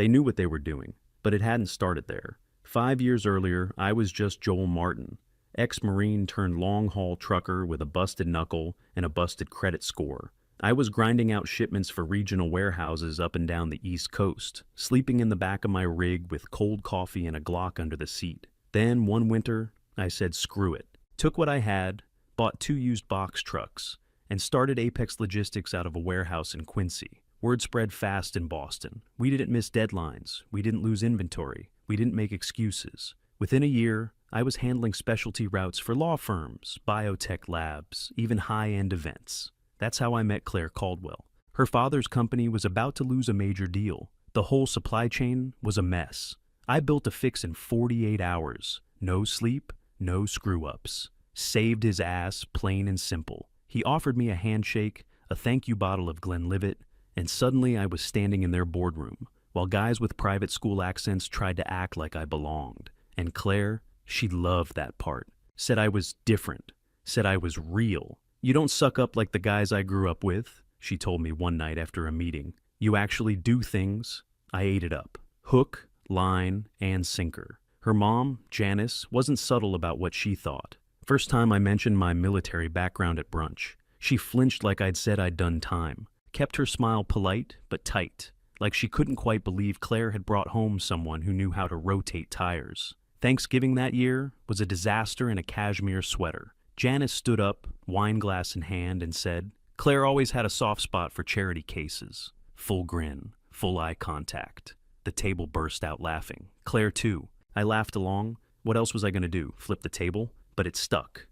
They knew what they were doing, but it hadn't started there. 5 years earlier, I was just Joel Martin, ex-Marine turned long-haul trucker with a busted knuckle and a busted credit score. I was grinding out shipments for regional warehouses up and down the East Coast, sleeping in the back of my rig with cold coffee and a Glock under the seat. Then, one winter, I said screw it. Took what I had, bought 2 used box trucks, and started Apex Logistics out of a warehouse in Quincy. Word spread fast in Boston. We didn't miss deadlines. We didn't lose inventory. We didn't make excuses. Within a year, I was handling specialty routes for law firms, biotech labs, even high-end events. That's how I met Claire Caldwell. Her father's company was about to lose a major deal. The whole supply chain was a mess. I built a fix in 48 hours. No sleep, no screw-ups. Saved his ass, plain and simple. He offered me a handshake, a thank you bottle of Glenlivet, and suddenly I was standing in their boardroom, while guys with private school accents tried to act like I belonged. And Claire, she loved that part. Said I was different. Said I was real. You don't suck up like the guys I grew up with, she told me one night after a meeting. You actually do things. I ate it up. Hook, line, and sinker. Her mom, Janice, wasn't subtle about what she thought. First time I mentioned my military background at brunch, she flinched like I'd said I'd done time. Kept her smile polite but tight, like she couldn't quite believe Claire had brought home someone who knew how to rotate tires. Thanksgiving that year was a disaster in a cashmere sweater. Janice stood up, wine glass in hand, and said, Claire always had a soft spot for charity cases. Full grin, full eye contact. The table burst out laughing. Claire too. I laughed along. What else was I going to do? Flip the table? But it stuck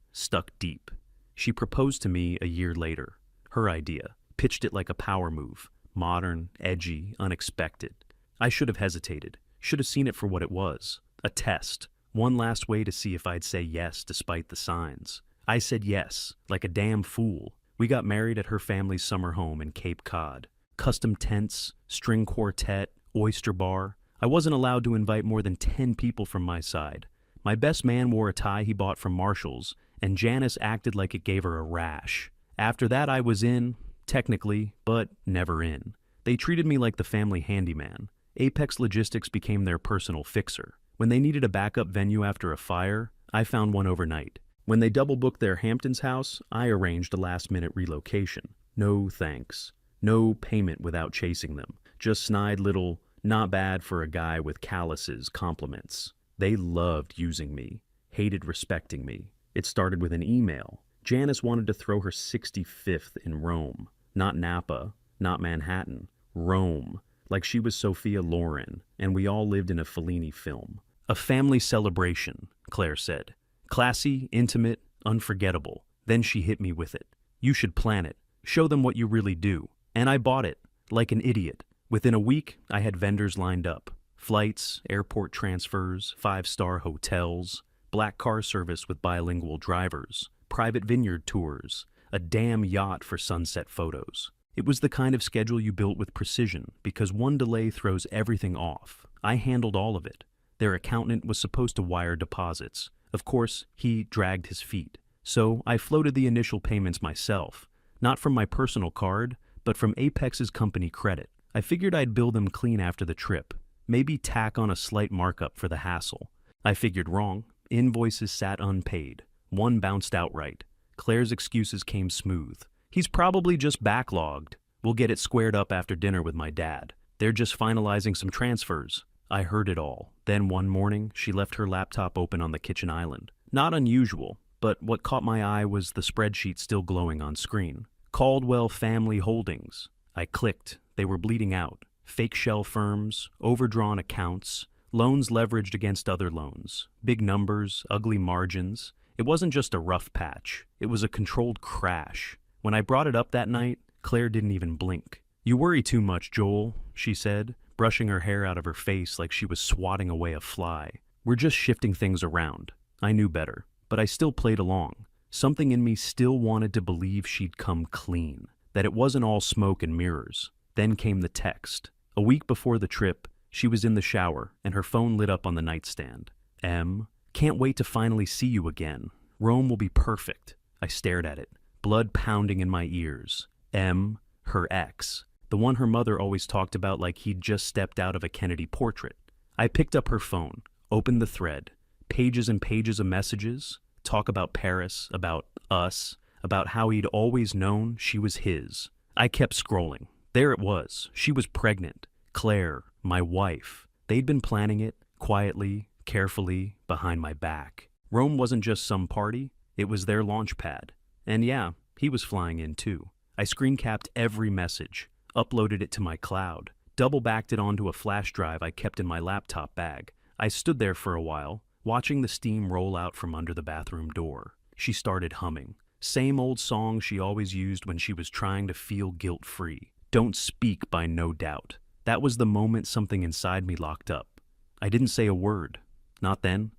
deep. She proposed to me a year later. Her idea. Pitched it like a power move. Modern, edgy, unexpected. I should have hesitated. Should have seen it for what it was. A test. One last way to see if I'd say yes despite the signs. I said yes, like a damn fool. We got married at her family's summer home in Cape Cod. Custom tents, string quartet, oyster bar. I wasn't allowed to invite more than 10 people from my side. My best man wore a tie he bought from Marshall's, and Janice acted like it gave her a rash. After that I was in, technically, but never in. They treated me like the family handyman. Apex Logistics became their personal fixer. When they needed a backup venue after a fire, I found one overnight. When they double-booked their Hamptons house, I arranged a last-minute relocation. No thanks. No payment without chasing them. Just snide little, not bad for a guy with calluses compliments. They loved using me, hated respecting me. It started with an email. Janice wanted to throw her 65th in Rome. Not Napa, not Manhattan. Rome. Like she was Sophia Loren, and we all lived in a Fellini film. A family celebration, Claire said. Classy, intimate, unforgettable. Then she hit me with it. You should plan it. Show them what you really do. And I bought it, like an idiot. Within a week, I had vendors lined up. Flights, airport transfers, 5-star hotels, black car service with bilingual drivers, private vineyard tours, a damn yacht for sunset photos. It was the kind of schedule you built with precision, because one delay throws everything off. I handled all of it. Their accountant was supposed to wire deposits. Of course, he dragged his feet. So I floated the initial payments myself, not from my personal card, but from Apex's company credit. I figured I'd bill them clean after the trip, maybe tack on a slight markup for the hassle. I figured wrong. Invoices sat unpaid. One bounced outright. Claire's excuses came smooth. He's probably just backlogged. We'll get it squared up after dinner with my dad. They're just finalizing some transfers. I heard it all. Then one morning, she left her laptop open on the kitchen island. Not unusual, but what caught my eye was the spreadsheet still glowing on screen. Caldwell Family Holdings. I clicked. They were bleeding out. Fake shell firms, overdrawn accounts, loans leveraged against other loans, big numbers, ugly margins. It wasn't just a rough patch. It was a controlled crash. When I brought it up that night, Claire didn't even blink. You worry too much, Joel, she said, brushing her hair out of her face like she was swatting away a fly. We're just shifting things around. I knew better, but I still played along. Something in me still wanted to believe she'd come clean, that it wasn't all smoke and mirrors. Then came the text. A week before the trip, she was in the shower and her phone lit up on the nightstand. Can't wait to finally see you again. Rome will be perfect. I stared at it, blood pounding in my ears. Her ex. the one her mother always talked about like he'd just stepped out of a Kennedy portrait. I picked up her phone, opened the thread, pages and pages of messages, talk about Paris, about us, about how he'd always known she was his. I kept scrolling. There it was. She was pregnant. Claire, my wife. They'd been planning it, quietly, carefully, behind my back. Rome wasn't just some party, it was their launch pad. And yeah, he was flying in too. I screen capped every message, uploaded it to my cloud, double-backed it onto a flash drive I kept in my laptop bag. I stood there for a while, watching the steam roll out from under the bathroom door. She started humming. Same old song she always used when she was trying to feel guilt-free. Don't Speak by No Doubt. That was the moment something inside me locked up. I didn't say a word. Not then.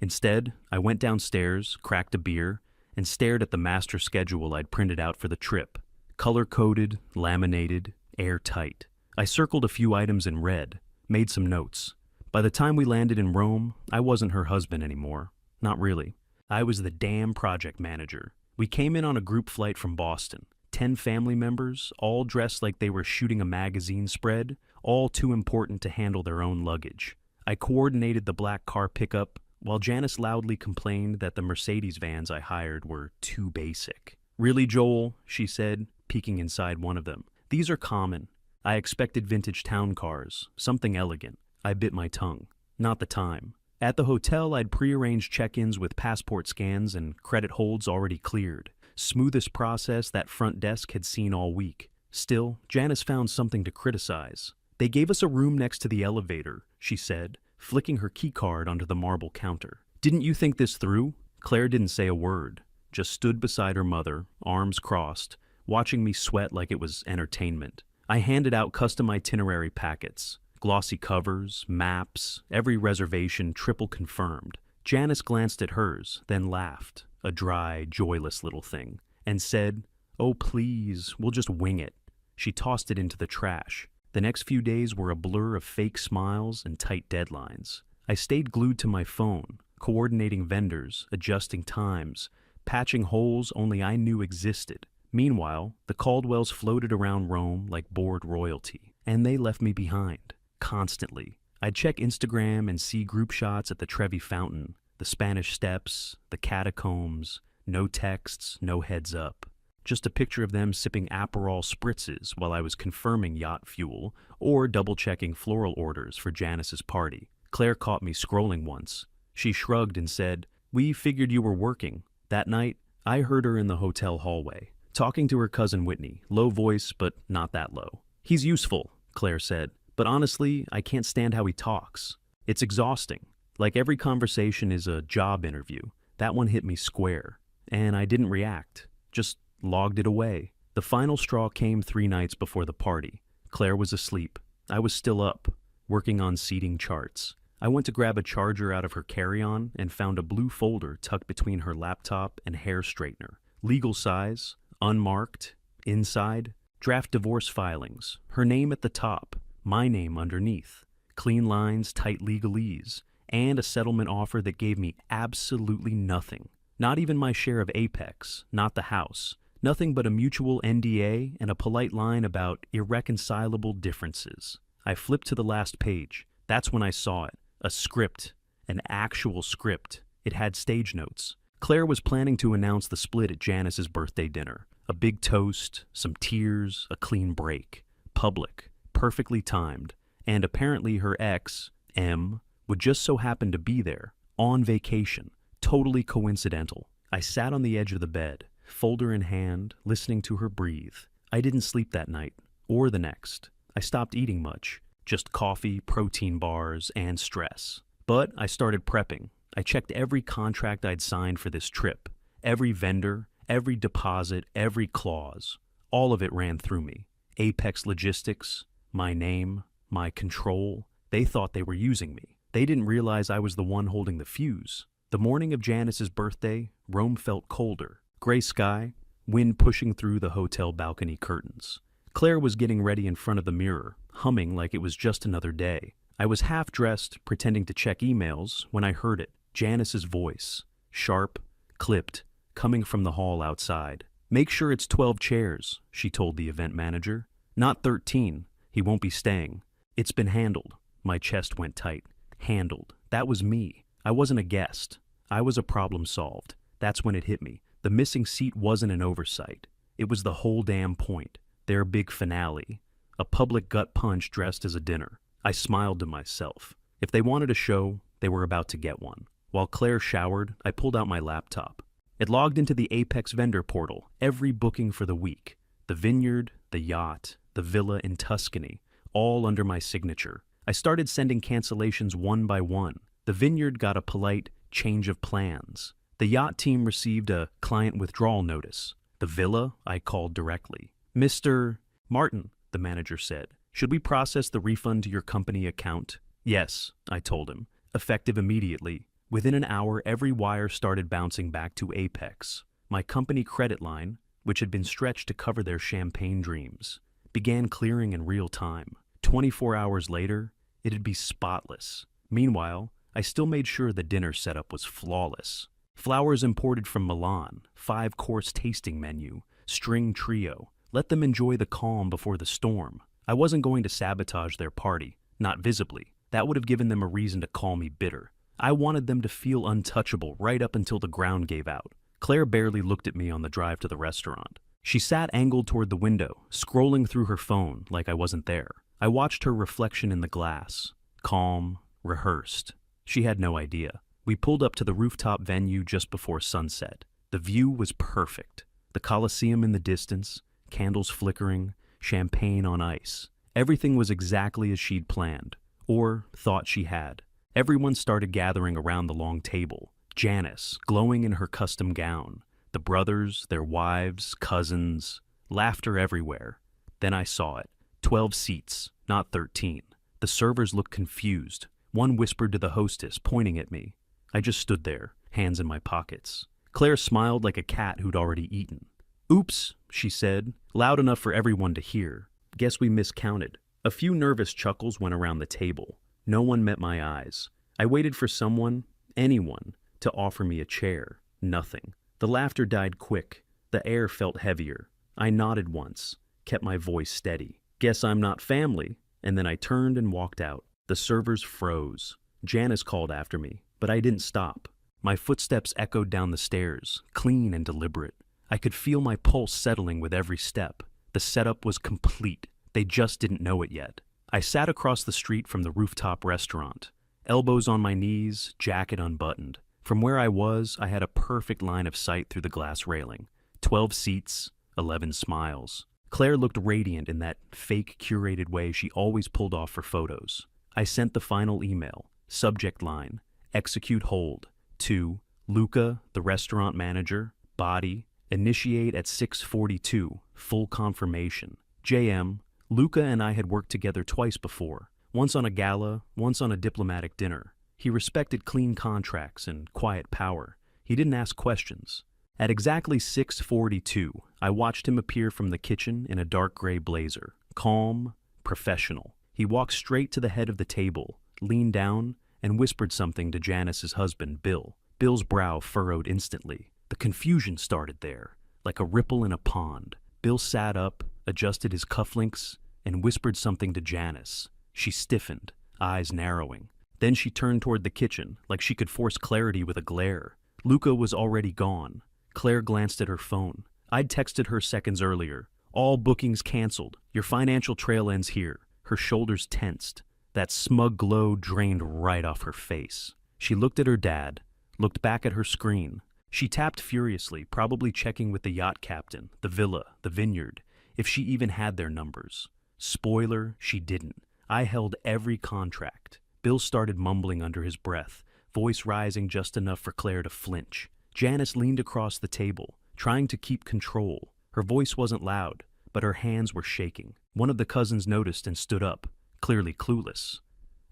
Instead, I went downstairs, cracked a beer, and stared at the master schedule I'd printed out for the trip. Color-coded, laminated, airtight. I circled a few items in red, made some notes. By the time we landed in Rome, I wasn't her husband anymore. Not really. I was the damn project manager. We came in on a group flight from Boston. 10 family members, all dressed like they were shooting a magazine spread, all too important to handle their own luggage. I coordinated the black car pickup, while Janice loudly complained that the Mercedes vans I hired were too basic. "Really, Joel?" she said, peeking inside one of them. "These are common. I expected vintage town cars, something elegant." I bit my tongue. Not the time. At the hotel, I'd prearranged check-ins with passport scans and credit holds already cleared. Smoothest process that front desk had seen all week. Still, Janice found something to criticize. "They gave us a room next to the elevator," she said, flicking her keycard onto the marble counter. "Didn't you think this through?" Claire didn't say a word, just stood beside her mother, arms crossed, watching me sweat like it was entertainment. I handed out custom itinerary packets, glossy covers, maps, every reservation triple confirmed. Janice glanced at hers, then laughed, a dry, joyless little thing, and said, "Oh please, we'll just wing it." She tossed it into the trash. The next few days were a blur of fake smiles and tight deadlines. I stayed glued to my phone, coordinating vendors, adjusting times, patching holes only I knew existed. Meanwhile, the Caldwells floated around Rome like bored royalty, and they left me behind, constantly. I'd check Instagram and see group shots at the Trevi Fountain, the Spanish Steps, the catacombs, no texts, no heads up. Just a picture of them sipping Aperol spritzes while I was confirming yacht fuel or double-checking floral orders for Janice's party. Claire caught me scrolling once. She shrugged and said, "We figured you were working." That night, I heard her in the hotel hallway, talking to her cousin Whitney, low voice but not that low. "He's useful," Claire said, "but honestly, I can't stand how he talks. It's exhausting. Like every conversation is a job interview. That one hit me square. And I didn't react, just logged it away." The final straw came 3 nights before the party. Claire was asleep. I was still up, working on seating charts. I went to grab a charger out of her carry-on and found a blue folder tucked between her laptop and hair straightener. Legal size, unmarked, inside, draft divorce filings, her name at the top, my name underneath, clean lines, tight legalese, and a settlement offer that gave me absolutely nothing. Not even my share of Apex, not the house. Nothing but a mutual NDA and a polite line about irreconcilable differences. I flipped to the last page. That's when I saw it. A script. An actual script. It had stage notes. Claire was planning to announce the split at Janice's birthday dinner. A big toast, some tears, a clean break. Public. Perfectly timed. And apparently her ex, M, would just so happen to be there. On vacation. Totally coincidental. I sat on the edge of the bed, folder in hand, listening to her breathe. I didn't sleep that night, or the next. I stopped eating much, just coffee, protein bars, and stress. But I started prepping. I checked every contract I'd signed for this trip, every vendor, every deposit, every clause. All of it ran through me. Apex Logistics, my name, my control. They thought they were using me. They didn't realize I was the one holding the fuse. The morning of Janice's birthday, Rome felt colder. Gray sky, wind pushing through the hotel balcony curtains. Claire was getting ready in front of the mirror, humming like it was just another day. I was half-dressed, pretending to check emails, when I heard it. Janice's voice. Sharp, clipped, coming from the hall outside. "Make sure it's 12 chairs," she told the event manager. Not 13. He won't be staying. It's been handled. My chest went tight. Handled. That was me. I wasn't a guest. I was a problem solved. That's when it hit me. The missing seat wasn't an oversight. It was the whole damn point. Their big finale. A public gut punch dressed as a dinner. I smiled to myself. If they wanted a show, they were about to get one. While Claire showered, I pulled out my laptop. It logged into the Apex vendor portal, every booking for the week. The vineyard, the yacht, the villa in Tuscany, all under my signature. I started sending cancellations one by one. The vineyard got a polite change of plans. The yacht team received a client withdrawal notice. The villa, I called directly. Mr. Martin, the manager said, should we process the refund to your company account? Yes, I told him, effective immediately. Within an hour, every wire started bouncing back to Apex. My company credit line, which had been stretched to cover their champagne dreams, began clearing in real time. 24 hours later, it'd be spotless. Meanwhile, I still made sure the dinner setup was flawless. Flowers imported from Milan, 5-course tasting menu, string trio. Let them enjoy the calm before the storm. I wasn't going to sabotage their party, not visibly. That would have given them a reason to call me bitter. I wanted them to feel untouchable right up until the ground gave out. Claire barely looked at me on the drive to the restaurant. She sat angled toward the window, scrolling through her phone like I wasn't there. I watched her reflection in the glass. Calm, rehearsed. She had no idea. We pulled up to the rooftop venue just before sunset. The view was perfect. The Colosseum in the distance, candles flickering, champagne on ice. Everything was exactly as she'd planned, or thought she had. Everyone started gathering around the long table. Janice, glowing in her custom gown. The brothers, their wives, cousins. Laughter everywhere. Then I saw it. 12 seats, not 13. The servers looked confused. One whispered to the hostess, pointing at me. I just stood there, hands in my pockets. Claire smiled like a cat who'd already eaten. Oops, she said, loud enough for everyone to hear. Guess we miscounted. A few nervous chuckles went around the table. No one met my eyes. I waited for someone, anyone, to offer me a chair. Nothing. The laughter died quick. The air felt heavier. I nodded once, kept my voice steady. Guess I'm not family. And then I turned and walked out. The servers froze. Janice called after me, but I didn't stop. My footsteps echoed down the stairs, clean and deliberate. I could feel my pulse settling with every step. The setup was complete. They just didn't know it yet. I sat across the street from the rooftop restaurant, elbows on my knees, jacket unbuttoned. From where I was, I had a perfect line of sight through the glass railing. 12 seats, 11 smiles. Claire looked radiant in that fake curated way she always pulled off for photos. I sent the final email. Subject line, execute hold. To Luca, the restaurant manager, body, initiate at 6:42, full confirmation. JM, Luca and I had worked together twice before, once on a gala, once on a diplomatic dinner. He respected clean contracts and quiet power. He didn't ask questions. At exactly 6:42, I watched him appear from the kitchen in a dark gray blazer, calm, professional. He walked straight to the head of the table, leaned down, and whispered something to Janice's husband, Bill. Bill's brow furrowed instantly. The confusion started there, like a ripple in a pond. Bill sat up, adjusted his cufflinks, and whispered something to Janice. She stiffened, eyes narrowing. Then she turned toward the kitchen, like she could force clarity with a glare. Luca was already gone. Claire glanced at her phone. I'd texted her seconds earlier. All bookings canceled. Your financial trail ends here. Her shoulders tensed. That smug glow drained right off her face. She looked at her dad, looked back at her screen. She tapped furiously, probably checking with the yacht captain, the villa, the vineyard, if she even had their numbers. Spoiler, she didn't. I held every contract. Bill started mumbling under his breath, voice rising just enough for Claire to flinch. Janice leaned across the table, trying to keep control. Her voice wasn't loud, but her hands were shaking. One of the cousins noticed and stood up, clearly clueless.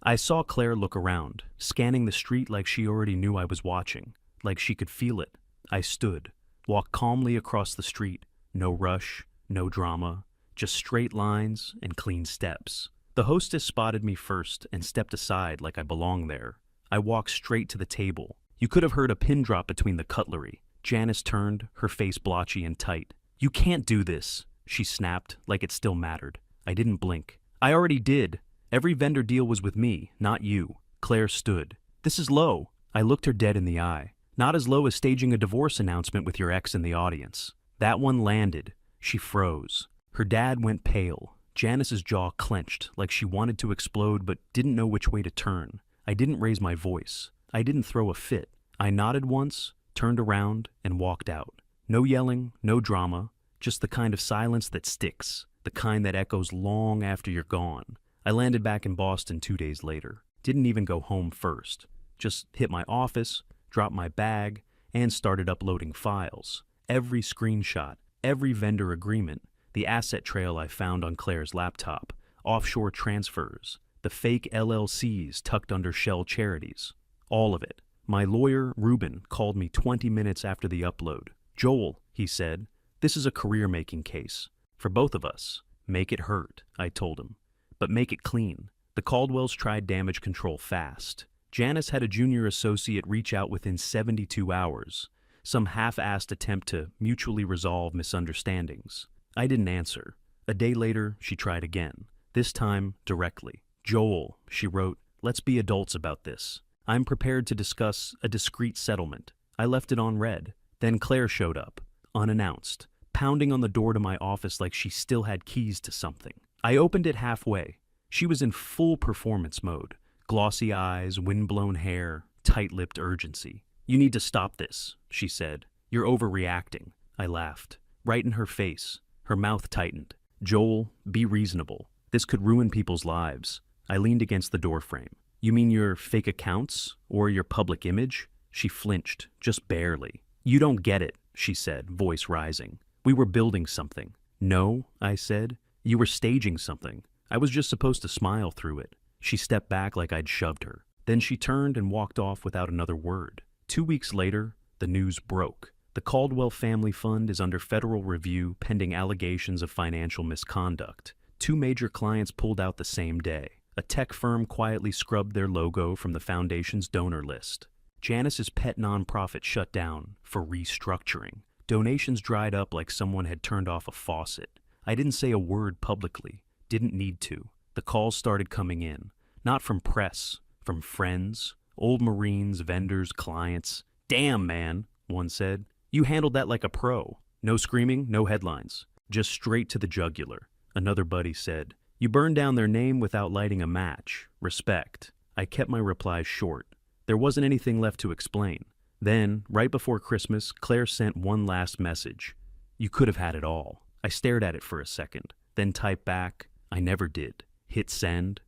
I saw Claire look around, scanning the street like she already knew I was watching, like she could feel it. I stood, walked calmly across the street. No rush, no drama, just straight lines and clean steps. The hostess spotted me first and stepped aside like I belonged there. I walked straight to the table. You could have heard a pin drop between the cutlery. Janice turned, her face blotchy and tight. You can't do this, she snapped like it still mattered. I didn't blink. I already did. Every vendor deal was with me, not you. Claire stood. This is low. I looked her dead in the eye. Not as low as staging a divorce announcement with your ex in the audience. That one landed. She froze. Her dad went pale. Janice's jaw clenched, like she wanted to explode but didn't know which way to turn. I didn't raise my voice. I didn't throw a fit. I nodded once, turned around, and walked out. No yelling, no drama, just the kind of silence that sticks, the kind that echoes long after you're gone. I landed back in Boston 2 days later. Didn't even go home first. Just hit my office, dropped my bag, and started uploading files. Every screenshot, every vendor agreement, the asset trail I found on Claire's laptop, offshore transfers, the fake LLCs tucked under shell charities. All of it. My lawyer, Ruben, called me 20 minutes after the upload. Joel, he said, this is a career-making case. For both of us. Make it hurt, I told him. But make it clean. The Caldwells tried damage control fast. Janice had a junior associate reach out within 72 hours. Some half-assed attempt to mutually resolve misunderstandings. I didn't answer. A day later, she tried again. This time, directly. Joel, she wrote, let's be adults about this. I'm prepared to discuss a discreet settlement. I left it on read. Then Claire showed up, unannounced, pounding on the door to my office like she still had keys to something. I opened it halfway. She was in full performance mode. Glossy eyes, wind-blown hair, tight-lipped urgency. You need to stop this, she said. You're overreacting. I laughed. Right in her face. Her mouth tightened. Joel, be reasonable. This could ruin people's lives. I leaned against the doorframe. You mean your fake accounts? Or your public image? She flinched, just barely. You don't get it, she said, voice rising. We were building something. No, I said. You were staging something. I was just supposed to smile through it. She stepped back like I'd shoved her. Then she turned and walked off without another word. 2 weeks later, the news broke. The Caldwell Family Fund is under federal review pending allegations of financial misconduct. 2 major clients pulled out the same day. A tech firm quietly scrubbed their logo from the foundation's donor list. Janice's pet nonprofit shut down for restructuring. Donations dried up like someone had turned off a faucet. I didn't say a word publicly. Didn't need to. The calls started coming in. Not from press, from friends, old Marines, vendors, clients. Damn, man, one said. You handled that like a pro. No screaming, no headlines. Just straight to the jugular. Another buddy said, you burned down their name without lighting a match. Respect. I kept my replies short. There wasn't anything left to explain. Then, right before Christmas, Claire sent one last message. You could have had it all. I stared at it for a second, then typed back, I never did. Hit send.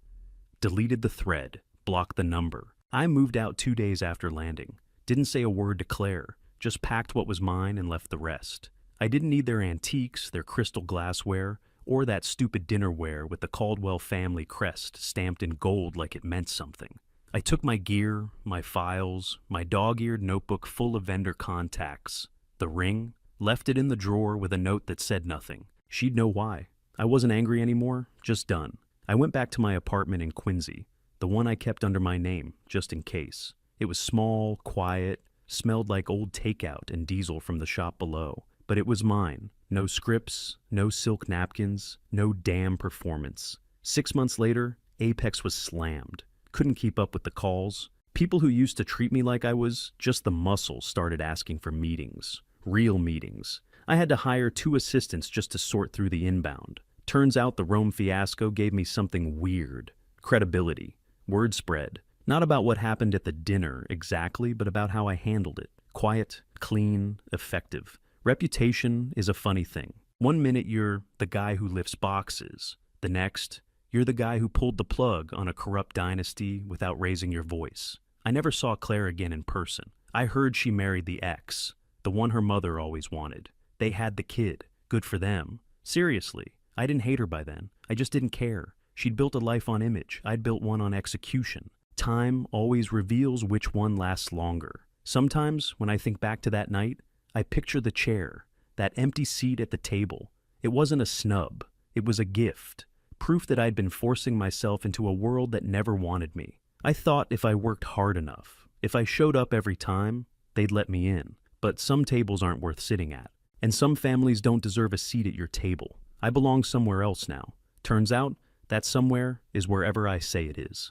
Deleted the thread. Blocked the number. I moved out 2 days after landing. Didn't say a word to Claire. Just packed what was mine and left the rest. I didn't need their antiques, their crystal glassware, or that stupid dinnerware with the Caldwell family crest stamped in gold like it meant something. I took my gear, my files, my dog-eared notebook full of vendor contacts, the ring, left it in the drawer with a note that said nothing. She'd know why. I wasn't angry anymore, just done. I went back to my apartment in Quincy, the one I kept under my name, just in case. It was small, quiet, smelled like old takeout and diesel from the shop below. But it was mine. No scripts, no silk napkins, no damn performance. 6 months later, Apex was slammed. Couldn't keep up with the calls. People who used to treat me like I was just the muscle started asking for meetings. Real meetings. I had to hire 2 assistants just to sort through the inbound. Turns out the Rome fiasco gave me something weird. Credibility. Word spread. Not about what happened at the dinner exactly, but about how I handled it. Quiet, clean, effective. Reputation is a funny thing. 1 minute you're the guy who lifts boxes. The next, you're the guy who pulled the plug on a corrupt dynasty without raising your voice. I never saw Claire again in person. I heard she married the ex, the one her mother always wanted. They had the kid. Good for them. Seriously, I didn't hate her by then. I just didn't care. She'd built a life on image. I'd built one on execution. Time always reveals which one lasts longer. Sometimes, when I think back to that night, I picture the chair, that empty seat at the table. It wasn't a snub. It was a gift. Proof that I'd been forcing myself into a world that never wanted me. I thought if I worked hard enough, if I showed up every time, they'd let me in. But some tables aren't worth sitting at. And some families don't deserve a seat at your table. I belong somewhere else now. Turns out, that somewhere is wherever I say it is.